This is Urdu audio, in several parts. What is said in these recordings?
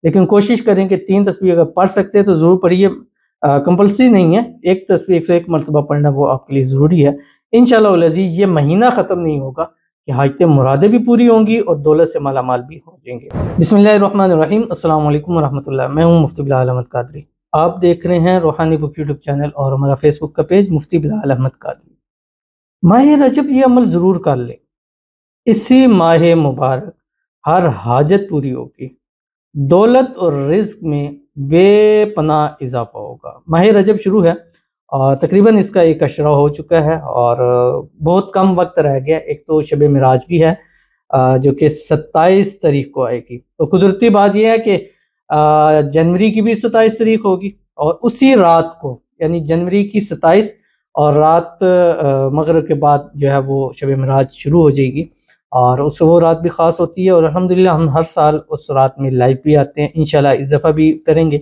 لیکن کوشش کریں کہ 3 تسبیح اگر پڑھ سکتے ہیں تو ضرور پڑھیے، کمپلسری نہیں ہے، ایک تسبیح 101 مرتبہ پڑھنا وہ آپ کے لیے ضروری ہے۔ انشاءاللہ العزیز یہ مہینہ ختم نہیں ہوگا کہ حاجتیں مرادیں بھی پوری ہوں گی اور دولت سے مالا مال بھی ہو جائیں گے۔ بسم اللہ الرحمن الرحیم، السلام علیکم ورحمۃ اللہ، میں ہوں مفتی بلال احمد قادری۔ آپ دیکھ رہے ہیں روحانی بک یوٹیوب چینل اور ہمارا فیس بک کا پیج مفتی بلال احمد قادری۔ ماہ رجب یہ عمل ضرور کر لیں، اسی ماہ مبارک ہر حاجت پوری ہوگی، دولت اور رزق میں بے پناہ اضافہ ہوگا۔ ماہ رجب شروع ہے اور تقریباً اس کا ایک اشرہ ہو چکا ہے اور بہت کم وقت رہ گیا۔ ایک تو شب معراج بھی ہے جو کہ 27 تاریخ کو آئے گی، تو قدرتی بات یہ ہے کہ جنوری کی بھی 27 تاریخ ہوگی اور اسی رات کو یعنی جنوری کی 27 اور رات مغرب کے بعد جو ہے وہ شب معراج شروع ہو جائے گی، اور وہ رات بھی خاص ہوتی ہے اور الحمدللہ ہم ہر سال اس رات میں لائیو بھی آتے ہیں، انشاءاللہ اس دفعہ بھی کریں گے۔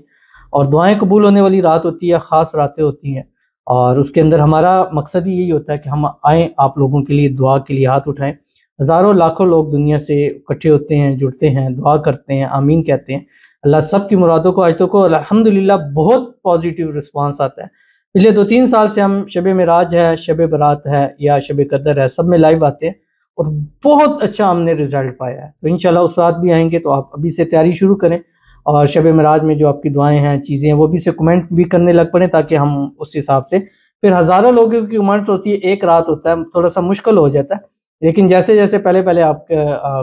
اور دعائیں قبول ہونے والی رات ہوتی ہے، خاص راتیں ہوتی ہیں، اور اس کے اندر ہمارا مقصد ہی یہی ہوتا ہے کہ ہم آئیں، آپ لوگوں کے لیے دعا کے لیے ہاتھ اٹھائیں۔ ہزاروں لاکھوں لوگ دنیا سے اکٹھے ہوتے ہیں، جڑتے ہیں، دعا کرتے ہیں، آمین کہتے ہیں۔ اللہ سب کی مرادوں کو، آیتوں کو الحمدللہ بہت پازیٹیو رسپانس آتا ہے۔ پچھلے 2-3 سال سے ہم شب معراج ہے، شب برات ہے یا شب قدر ہے، سب میں لائیو آتے ہیں اور بہت اچھا ہم نے رزلٹ پایا ہے۔ تو انشاءاللہ اس رات بھی آئیں گے، تو آپ ابھی سے تیاری شروع کریں، اور شب معراج میں جو آپ کی دعائیں ہیں، چیزیں ہیں، وہ بھی سے کمنٹ بھی کرنے لگ پڑیں تاکہ ہم اس حساب سے، پھر ہزاروں لوگوں کی کمنٹ ہوتی ہے، ایک رات ہوتا ہے، تھوڑا سا مشکل ہو جاتا ہے، لیکن جیسے جیسے پہلے آپ کے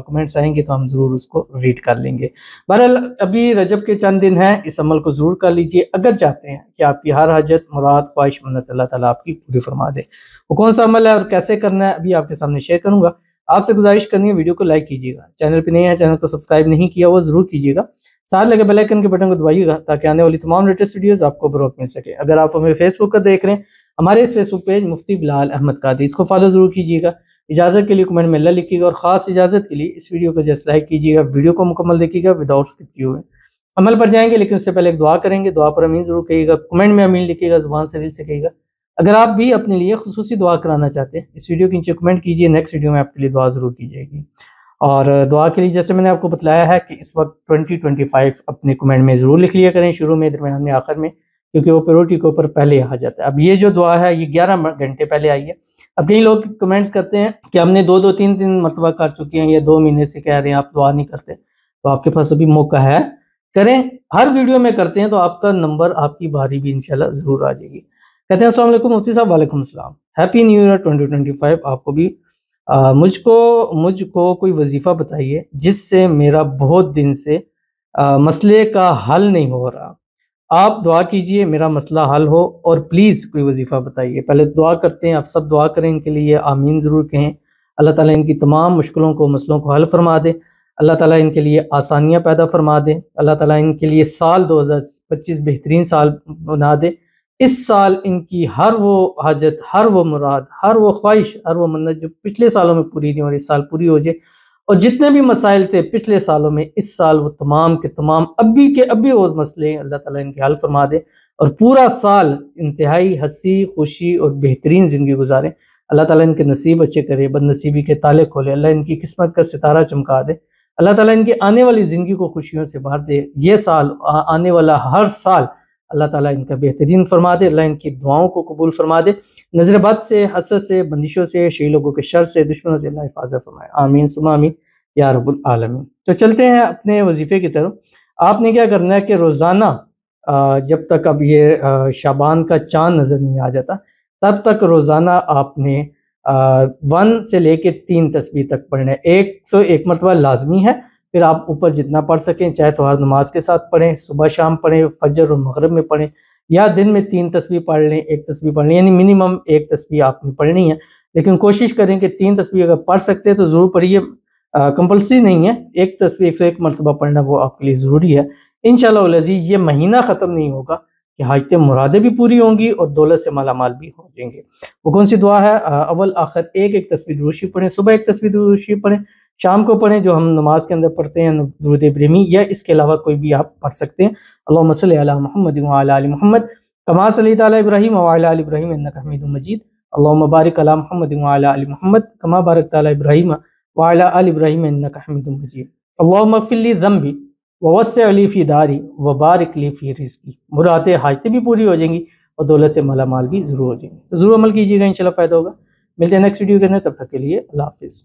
کمنٹس آئیں گے تو ہم ضرور اس کو ریڈ کر لیں گے۔ بہرحال ابھی رجب کے چند دن ہیں، اس عمل کو ضرور کر لیجئے اگر چاہتے ہیں کہ آپ کی ہر حاجت، مراد، خواہش، منت اللہ تعالیٰ آپ کی پوری فرما دے۔ وہ کون سا عمل ہے اور کیسے کرنا ہے ابھی آپ کے سامنے شیئر کروں گا۔ آپ سے گزارش کرنی ہے ویڈیو کو لائک کیجیے گا، چینل پہ نہیں ہے، چینل کو سبسکرائب نہیں کیا وہ ضرور کیجیے گا، ساتھ لگے بیل آئیکن کے بٹن کو دبائیے گا تاکہ آنے والی تمام لیٹسٹ ویڈیوز آپ کو بروقت مل سکے۔ اگر آپ ہمیں فیس بک کا دیکھ رہے ہیں، ہمارے اس فیس بک پیج مفتی بلال احمد قادری، اس کو فالو ضرور کیجیے گا۔ اجازت کے لیے کمنٹ میں اللہ لکھیے گا، اور خاص اجازت کے لیے اس ویڈیو کو جسٹ لائک کیجیے گا، ویڈیو کو مکمل دیکھیے گا وداؤٹ اسکپ کیے ہوئے۔ عمل پر جائیں گے لیکن اس سے پہلے ایک دعا کریں گے، دعا پر امین ضرور کہیے گا، کمنٹ میں امین لکھیے گا، زبان سے دل سے کہیے گا۔ اگر آپ بھی اپنے لیے خصوصی دعا کرانا چاہتے ہیں، اس ویڈیو کے نیچے کمنٹ کیجیے، نیکسٹ ویڈیو میں آپ کے لیے دعا ضرور کی جائے گی۔ اور دعا کے لیے جیسے میں نے آپ کو بتلایا ہے کہ اس وقت 2025 اپنے کمنٹ میں ضرور لکھ لیا کریں، شروع میں، درمیان میں، آخر میں، کیونکہ وہ پریورٹی کے اوپر پہلے آ جاتا ہے۔ اب یہ جو دعا ہے یہ 11 گھنٹے پہلے آئی ہے۔ اب کئی لوگ کمنٹس کرتے ہیں کہ ہم نے 2-3 مرتبہ کر چکے ہیں، یا 2 مہینے سے کہہ رہے ہیں آپ دعا نہیں کرتے، تو آپ کے پاس ابھی موقع ہے، کریں۔ ہر ویڈیو میں کرتے ہیں تو آپ کا نمبر، آپ کی باری بھی انشاءاللہ ضرور آ جائے گی۔ کہتے ہیں السلام علیکم مفتی صاحب۔ وعلیکم السلام، ہیپی نیو ایئر 2025 آپ کو بھی۔ مجھ کو کوئی وظیفہ بتائیے جس سے میرا بہت دن سے مسئلے کا حل نہیں ہو رہا، آپ دعا کیجئے میرا مسئلہ حل ہو، اور پلیز کوئی وظیفہ بتائیے۔ پہلے دعا کرتے ہیں، آپ سب دعا کریں ان کے لیے، آمین ضرور کہیں۔ اللہ تعالیٰ ان کی تمام مشکلوں کو، مسئلوں کو حل فرما دے، اللہ تعالیٰ ان کے لیے آسانیاں پیدا فرما دے، اللہ تعالیٰ ان کے لیے سال 2025 بہترین سال بنا دے۔ اس سال ان کی ہر وہ حاجت، ہر وہ مراد، ہر وہ خواہش، ہر وہ منت جو پچھلے سالوں میں پوری نہیں ہو رہی، اس سال پوری ہو جائے، اور جتنے بھی مسائل تھے پچھلے سالوں میں، اس سال وہ تمام کے تمام ابھی وہ مسئلے اللہ تعالیٰ ان کے حل فرما دے، اور پورا سال انتہائی ہنسی خوشی اور بہترین زندگی گزاریں۔ اللہ تعالیٰ ان کے نصیب اچھے کرے، بد نصیبی کے تالے کھولے، اللہ ان کی قسمت کا ستارہ چمکا دے، اللہ تعالیٰ ان کی آنے والی زندگی کو خوشیوں سے بھر دے۔ یہ سال، آنے والا ہر سال اللہ تعالیٰ ان کا بہترین فرما دے، اللہ ان کی دعاؤں کو قبول فرما دے، نظر بد سے، حسد سے، بندشوں سے، شیعی لوگوں کے شر سے، دشمنوں سے اللہ حفاظت فرمائے، آمین ثم آمین یا رب العالمین۔ تو چلتے ہیں اپنے وظیفے کی طرف۔ آپ نے کیا کرنا ہے کہ روزانہ جب تک اب یہ شعبان کا چاند نظر نہیں آ جاتا تب تک روزانہ آپ نے 1 سے لے کے 3 تسبیح تک پڑھنا ہے، 101 مرتبہ لازمی ہے، پھر آپ اوپر جتنا پڑھ سکیں، چاہے تو ہر نماز کے ساتھ پڑھیں، صبح شام پڑھیں، فجر اور مغرب میں پڑھیں، یا دن میں 3 تسبیح پڑھ لیں، 1 تسبیح پڑھ لیں، یعنی منیمم 1 تسبیح آپ نے پڑھنی ہے، لیکن کوشش کریں کہ 3 تسبیح اگر پڑھ سکتے ہیں تو ضرور پڑھیے، کمپلسری نہیں ہے، ایک تسبیح 101 مرتبہ پڑھنا وہ آپ کے لیے ضروری ہے۔ انشاءاللہ العزیز یہ مہینہ ختم نہیں ہوگا کہ حاجتیں مرادیں بھی پوری ہوں گی اور دولت سے مالا مال بھی ہو جائیں گے۔ وہ کون سی دعا ہے؟ اول آخر ایک تسبیح درود شریف پڑھیں، صبح 1 تسبیح درود شریف پڑھیں، شام کو پڑھیں جو ہم نماز کے اندر پڑھتے ہیں درود ابراہیمی، یا اس کے علاوہ کوئی بھی آپ پڑھ سکتے ہیں۔ اللہم صلی علی محمد وعلی آل محمد کما صلیت علی ابراہیم وعلی آل ابراہیم انک حمید مجید، اللہم بارک علی محمد وعلی آل محمد کما بارکت علی ابراہیم وعلی آل ابراہیم انک حمید مجید، اللہم اغفر لی ذنبی ووسع لی فی داری وبارک لی فی رزقی، مرادیں حاجتیں بھی پوری ہو جائیں گی اور دولت سے مالا مال بھی ضرور ہو جائیں گی. تو ضرور عمل کیجیے گا، انشاءاللہ فائدہ ہوگا. ملتے ہیں نیکسٹ ویڈیو کے اندر، تب تک کے لیے اللہ حافظ.